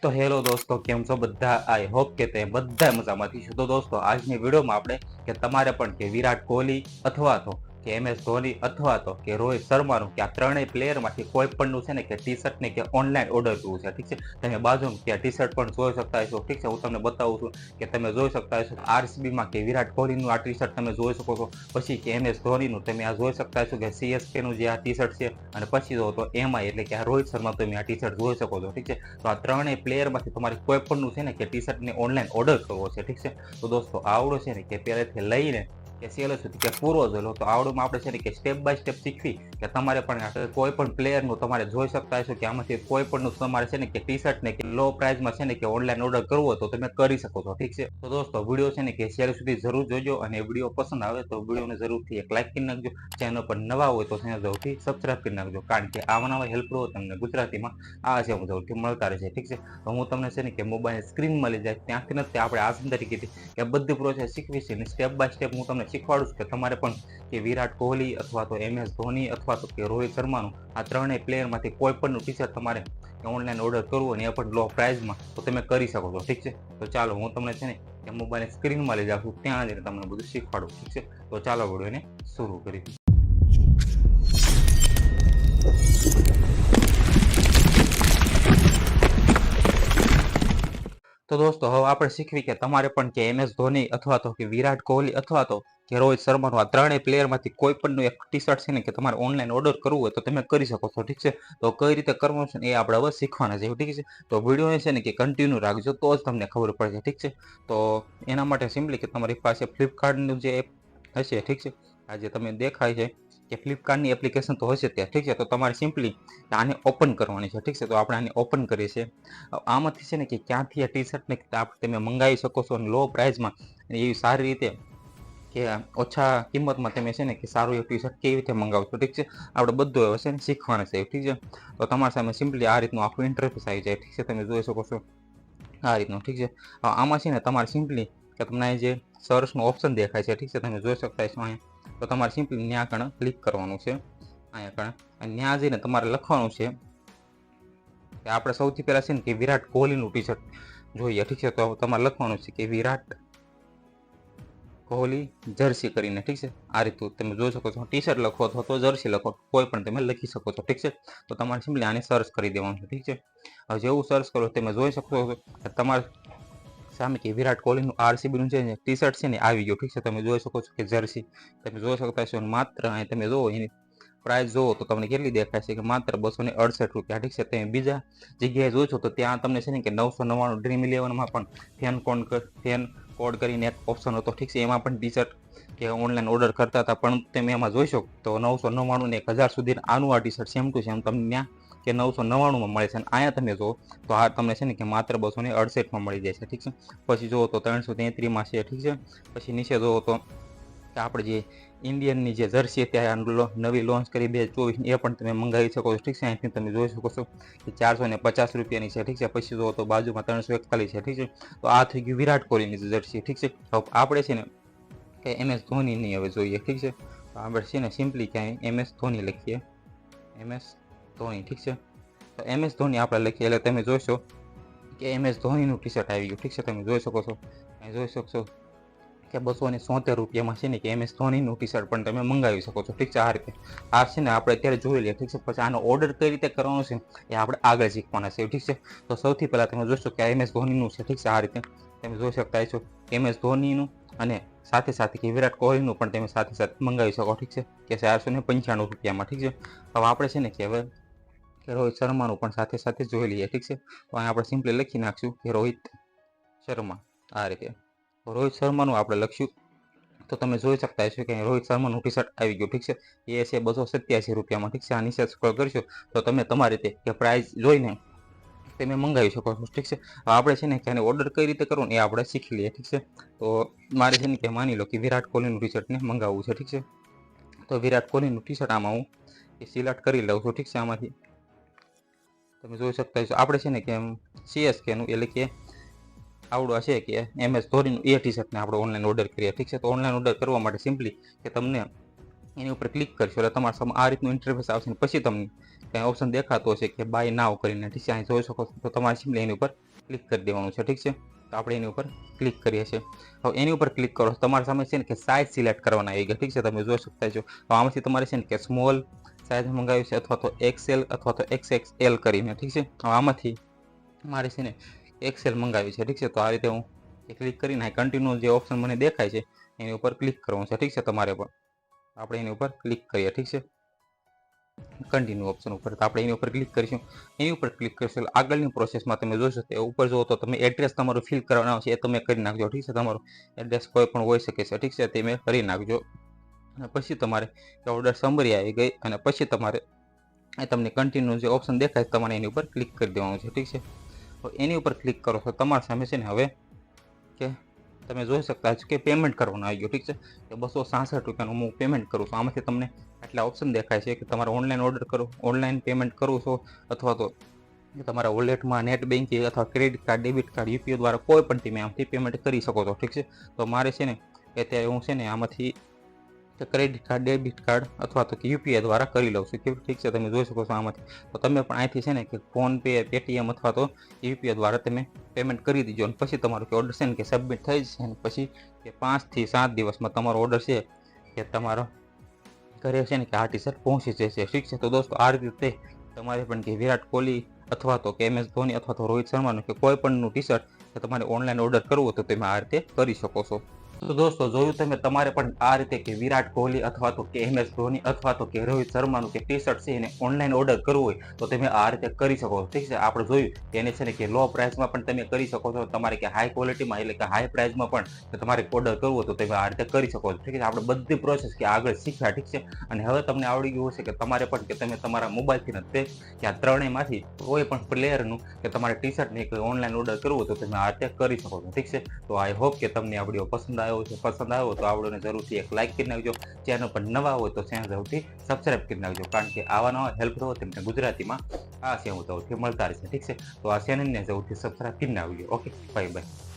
તો હેલો દોસ્તો, કેમ છો બધા? આઈ હોપ કે તે બધા મજામાંથી છો. તો દોસ્તો, આજની વિડીયોમાં આપણે કે તમારે પણ કે વિરાટ કોહલી અથવા તો કે MS ધોની અથવા તો કે રોહિત શર્માનું કે આ ત્રણેય પ્લેયરમાંથી કોઈ પણનું છે ને કે ટી શર્ટ ને કે ઓનલાઈન ઓર્ડર કરવું છે. ઠીક છે, તમે બાજુમાં ત્યાં ટી શર્ટ પણ જોઈ શકતા હશો. ઠીક છે, હું તમને બતાવું છું કે તમે જોઈ શકતા હશો RCBમાં કે વિરાટ કોહલીનું આ ટી શર્ટ તમે જોઈ શકો છો. પછી કે MS ધોનીનું તમે આ જોઈ શકતા હશો કે CSKનું જે આ ટી શર્ટ છે. અને પછી જો તો MI એટલે કે આ રોહિત શર્મા તમે આ ટી શર્ટ જોઈ શકો છો. ઠીક છે, તો આ ત્રણેય પ્લેયરમાંથી તમારે કોઈ પણનું છે ને કે ટી શર્ટને ઓનલાઈન ઓર્ડર કરવો છે. ઠીક છે, તો દોસ્તો આવડો છે ને કે પહેલેથી લઈને કે છેલ્લે સુધી કે પૂરો જોયેલો તો આવડોમાં આપણે છે ને કે સ્ટેપ બાય સ્ટેપ શીખવી કે તમારે પણ કોઈ પણ પ્લેયરનું તમારે જોઈ શકતા હશો કે આમાંથી કોઈ પણનું તમારે છે ને કે ટી શર્ટ ને કે લો પ્રાઇસમાં છે ને કે ઓનલાઈન ઓર્ડર કરવો હોય તો તમે કરી શકો છો. ઠીક છે, તો દોસ્તો વિડીયો છે ને કે છેલ્લે સુધી જરૂર જોજો અને વિડીયો પસંદ આવે તો વિડીયોને જરૂરથી એક લાઈક કરી નાખજો. ચેનલ પર નવા હોય તો ચેનલ જરૂરથી સબસ્ક્રાઇબ કરી નાખજો, કારણ કે આવા નવા હેલ્પફુલ તમને ગુજરાતીમાં આ છે જરૂરથી મળતા રહેશે. ઠીક છે, તો હું તમને છે ને કે મોબાઈલ સ્ક્રીન મળી જાય ત્યાંથી નથી આપણે આસન તરીકે કે બધી પ્રોસેસ શીખવી છે અને સ્ટેપ બાય સ્ટેપ હું તમને શીખવાડું છું કે તમારે પણ કે વિરાટ કોહલી અથવા તો MS ધોની અથવા તો કે રોહિત શર્માનું આ ત્રણેય પ્લેયરમાંથી કોઈ પણનું ટી શર્ટ તમારે ઓનલાઈન ઓર્ડર કરવું અને એ પણ લો પ્રાઇસમાં તો તમે કરી શકો છો. ઠીક છે, તો ચાલો હું તમને છે ને કે મોબાઈલ સ્ક્રીનમાં લઈ જાઉં છું, ત્યાં જઈને તમને બધું શીખવાડું. ઠીક છે, તો ચાલો વિડીયોને શરૂ કરી. તો દોસ્તો હવે આપણે શીખવી કે તમારે પણ કે MS ધોની અથવા તો કે વિરાટ કોહલી અથવા તો કે રોહિત શર્માનું આ ત્રણેય પ્લેયરમાંથી કોઈ પણનું એક ટી શર્ટ છે ને કે તમારે ઓનલાઈન ઓર્ડર કરવું હોય તો તમે કરી શકો છો. ઠીક છે, તો કઈ રીતે કરવાનું છે એ આપણે હવે શીખવાના છે. ઠીક છે, તો વિડીયો છે ને કે કન્ટિન્યુ રાખજો તો જ તમને ખબર પડશે. ઠીક છે, તો એના માટે સિમ્પલી કે તમારી પાસે ફ્લિપકાર્ટનું જે એપ હશે. ઠીક છે, આ જે તમે દેખાય છે કે ફ્લિપકાર્ટની એપ્લિકેશન તો હશે ત્યાં. ઠીક છે, તો તમારે સિમ્પલી આને ઓપન કરવાની છે. ઠીક છે, તો આપણે આને ઓપન કરીએ છીએ. આમાંથી છે ને કે ક્યાંથી આ ટી શર્ટને તમે મંગાવી શકો છો અને લો પ્રાઇસમાં એવી સારી રીતે કે ઓછા કિંમતમાં તમે છે ને કે સારું એવું ટી શર્ટ કેવી રીતે મંગાવશો. ઠીક છે, આપણે બધું હવે છે ને શીખવાના છે. ઠીક છે, તો તમારી સામે સિમ્પલી આ રીતનું આખું ઇન્ટરફેસ આવી જાય. ઠીક છે, તમે જોઈ શકો છો આ રીતનું. ઠીક છે, આમાં છે ને તમારે સિમ્પલી કે તમને જે સર્ચનો ઓપ્શન દેખાય છે. ઠીક છે, તમે જોઈ શકતા છો અહીંયા, તો તમારે સિમ્પલી ત્યાં કણે ક્લિક કરવાનું છે. અહીંયા કણે અને ત્યાં જઈને તમારે લખવાનું છે કે આપણે સૌથી પહેલાં છે ને કે વિરાટ કોહલીનું ટી શર્ટ જોઈએ. ઠીક છે, તો તમારે લખવાનું છે કે વિરાટ કોહલી જર્સી કરીને. ઠીક છે, આ રીતનું તમે જોઈ શકો છો. ટી શર્ટ લખો અથવા તો જર્સી લખો, કોઈ પણ તમે લખી શકો છો. ઠીક છે, તો તમારે સિમ્પલી આને સર્ચ કરી દેવાનું છે. ઠીક છે, હવે જેવું સર્ચ કરો તમે જોઈ શકો છો કે તમારે સામે કે વિરાટ કોહલીનું RCBનું જે ટી શર્ટ છે ને આવી ગયું. ઠીક છે, તમે જોઈ શકો છો કે જર્સી તમે જોઈ શકતા છો. માત્ર અહીં તમે જુઓ એની પ્રાઇસ જુઓ તો તમને કેટલી દેખાય છે કે માત્ર ₹268. ઠીક છે, તમે બીજા જગ્યાએ જોશો તો ત્યાં તમને છે ને કે 999 ડ્રીમ 11માં પણ ફેન કોડ કરીને એક ઓપ્શન હતો. ઠીક છે, એમાં પણ ટી શર્ટ કે ઓનલાઈન ઓર્ડર કરતા હતા, પણ તમે એમાં જોઈશો તો 999 ને 1000 સુધી આનું આ T shirt same to same તમને ત્યાં કે 999માં મળે છે. અને અહીંયા તમે જો તો આ તમને છે ને કે માત્ર 268માં મળી જાય છે. ઠીક છે, પછી જુઓ તો 333માં છે. ઠીક છે, પછી નીચે જુઓ તો કે આપણે જે ઇન્ડિયનની જે જર્સી ત્યાં નવી લોન્ચ કરી 2024 એ પણ તમે મંગાવી શકો છો. ઠીક છે, અહીંથી તમે જોઈ શકો છો કે ₹450ની છે. ઠીક છે, પછી જુઓ તો બાજુમાં 341 છે. ઠીક છે, તો આ થઈ ગયું વિરાટ કોહલીની જર્સી. ઠીક છે, હવે આપણે છે ને કે MS ધોનીની હવે જોઈએ. ઠીક છે, તો આપણે છે ને સિમ્પલી ક્યાંય MS ધોની લખીએ. MS ધોની. ઠીક છે, તો MS ધોની આપણે લખીએ એટલે તમે જોશો કે MS ધોનીનું ટી શર્ટ આવી ગયું. ઠીક છે, તમે જોઈ શકો છો. અહીં જોઈ શકશો કે ₹276 છે ને કે MS ધોનીનું ટી શર્ટ પણ તમે મંગાવી શકો છો. ઠીક છે, આ રીતે આ છે ને આપણે અત્યારે જોઈ લઈએ. ઠીક છે, પછી આનો ઓર્ડર કઈ રીતે કરવાનો છે એ આપણે આગળ શીખવાના છે. ઠીક છે, તો સૌથી પહેલાં તમે જોશો કે MS ધોનીનું છે. ઠીક છે, આ રીતે તમે જોઈ શકતા છો MS ધોનીનું અને સાથે સાથે કે વિરાટ કોહલીનું પણ તમે સાથે સાથે મંગાવી શકો. ઠીક છે, કે ₹495. ઠીક છે, હવે આપણે છે ને કે હવે કે રોહિત શર્માનું પણ સાથે સાથે જોઈ લઈએ. ઠીક છે, તો અહીં આપણે સિમ્પલી લખી નાખશું કે રોહિત શર્મા. આ રીતે રોહિત શર્માનું આપણે લખ્યું તો તમે જોઈ શકતા હશો કે રોહિત શર્માનું ટી શર્ટ આવી ગયું. ઠીક છે, એ છે ₹287. ઠીક છે, આ નીચે સ્ક્રોલ કરશો તો તમે તમારી રીતે કે પ્રાઇસ જોઈને તમે મંગાવી શકો છો. ઠીક છે, આપણે છે ને કે આને ઓર્ડર કઈ રીતે કરવું એ આપણે શીખી લઈએ. ઠીક છે, તો મારે છે ને કે માની લો કે વિરાટ કોહલીનું ટી શર્ટને મંગાવવું છે. ઠીક છે, તો વિરાટ કોહલીનું ટી શર્ટ આમાં હું સિલેક્ટ કરી લઉં છું. ઠીક છે, આમાંથી તમે જોઈ શકતા છો આપણે છે ને કે CSKનું એટલે કે આવડું હશે કે MS ધોનીનું એ ટી શર્ટને આપણે ઓનલાઈન ઓર્ડર કરીએ. ઠીક છે, તો ઓનલાઈન ઓર્ડર કરવા માટે સિમ્પલી કે તમને એની ઉપર ક્લિક કરશો એટલે તમારા સામે આ રીતનું ઇન્ટરફેસ આવશે. પછી તમને કંઈ ઓપ્શન દેખાતો હશે કે બાય નાવ કરીને. ઠીક છે, અહીં જોઈ શકો છો તો તમારે સિમ્પલી એની ઉપર ક્લિક કરી દેવાનું છે. ઠીક છે, તો આપણે એની ઉપર ક્લિક કરીએ છીએ. હવે એની ઉપર ક્લિક કરો તમારા સામે છે ને કે સાઇઝ સિલેક્ટ કરવાના આવી ગયા. ઠીક છે, તમે જોઈ શકતા છો. હવે આમાંથી તમારે છે ને કે સ્મોલ સાઇઝ મંગાવ્યું છે અથવા તો XL અથવા તો XXL કરીને. ઠીક છે, હવે આમાંથી મારે છે ને XL મંગાવી છે. ઠીક છે, તો આ રીતે હું ક્લિક કરીને કન્ટિન્યુ જે ઓપ્શન મને દેખાય છે એની ઉપર ક્લિક કરવાનું છે. ઠીક છે, તમારે પણ આપણે એની ઉપર ક્લિક કરીએ. ઠીક છે, કન્ટિન્યુ ઓપ્શન ઉપર તો આપણે એની ઉપર ક્લિક કરીશું. એની ઉપર ક્લિક કરશો એટલે આગળની પ્રોસેસમાં તમે જોશો તો ઉપર જુઓ તો તમે એડ્રેસ તમારું ફિલ કરવાનું આવશે, એ તમે કરી નાખજો. ઠીક છે, તમારું એડ્રેસ કોઈ પણ હોઈ શકે છે. ઠીક છે, તે મેં કરી નાખજો. અને પછી તમારે ઓર્ડર સમરી આવી ગઈ અને પછી તમારે તમને કન્ટિન્યુ જે ઓપ્શન દેખાય તમારે એની ઉપર ક્લિક કરી દેવાનું છે. ઠીક છે, તો એની ઉપર ક્લિક કરો તો તમારા સામે છે ને હવે કે તમે જોઈ શકતા છો કે પેમેન્ટ કરવાનું આવી ગયું. ઠીક છે, તો 266 રૂપિયાનું હું પેમેન્ટ કરું છું. આમાંથી તમને આટલા ઓપ્શન દેખાય છે કે તમારે ઓનલાઈન ઓર્ડર કરો, ઓનલાઈન પેમેન્ટ કરવું છો અથવા તો તમારા વોલેટમાં નેટ બેન્કિંગ અથવા credit card, debit card, UPI દ્વારા કોઈ પણ તમે આમથી પેમેન્ટ કરી શકો છો. ઠીક છે, તો મારે છે ને કે અત્યારે હું છે ને આમાંથી ક્રેડિટ કાર્ડ, ડેબિટ કાર્ડ અથવા તો યુપીઆઈ દ્વારા કરી લઉં છું. ઠીક છે, તમે જોઈ શકો છો આમાંથી. તો તમે પણ અહીંથી છે ને કે ફોનપે, પેટીએમ અથવા તો યુપીઆઈ દ્વારા તમે પેમેન્ટ કરી દીજો અને પછી તમારું ઓર્ડર છે ને કે સબમિટ થઈ જશે અને પછી કે 5 થી 7 દિવસમાં તમારો ઓર્ડર છે કે તમારો ઘરે છે ને કે આ ટી શર્ટ પહોંચી જશે. ઠીક છે, તો દોસ્તો આ રીતે તમારે પણ કે વિરાટ કોહલી અથવા તો કે MS ધોની અથવા તો રોહિત શર્માનું કે કોઈ પણનું ટી શર્ટ કે તમારે ઓનલાઈન ઓર્ડર કરવું હોય તો તમે આ રીતે કરી શકો છો. તો દોસ્તો જોયું તમે, તમારે પણ આ રીતે કે વિરાટ કોહલી અથવા તો કે MS ધોની અથવા તો કે રોહિત શર્માનું કે ટી શર્ટ છે એને ઓનલાઈન ઓર્ડર કરવું હોય તો તમે આ રીતે કરી શકો છો. ઠીક છે, આપણે જોયું કે એને છે ને કે લો પ્રાઇસમાં પણ તમે કરી શકો છો. તમારે કે હાઈ ક્વોલિટીમાં એટલે કે હાઈ પ્રાઇસમાં પણ તમારે ઓર્ડર કરવું હોય તો તમે આ રીતે કરી શકો છો. ઠીક છે, આપણે બધી પ્રોસેસ કે આગળ શીખ્યા. ઠીક છે, અને હવે તમને આવડી ગયું હશે કે તમારે પણ કે તમે તમારા મોબાઈલથી નથી કે આ ત્રણેયમાંથી કોઈ પણ પ્લેયરનું કે તમારે ટી શર્ટને ઓનલાઈન ઓર્ડર કરવું હોય તો તમે આ રીતે કરી શકો છો. ઠીક છે, તો આઈ હોપ કે તમને આ વિડીયો પસંદ આવ્યો તો આ વિડીયોને જરૂરથી એક લાઇક કરી નાખજો. ચેનલ પર નવા હોય તો ચેનલ જરૂરથી સબસ્ક્રાઇબ કરી નાખજો, કારણ કે આવા નવા હેલ્પ રહો તમને ગુજરાતીમાં આ સેવાઓથી મળતા રહેશે. ઠીક છે, તો આ ચેનલને જરૂરથી સબસ્ક્રાઇબ કરી નાખજો. Okay, bye bye.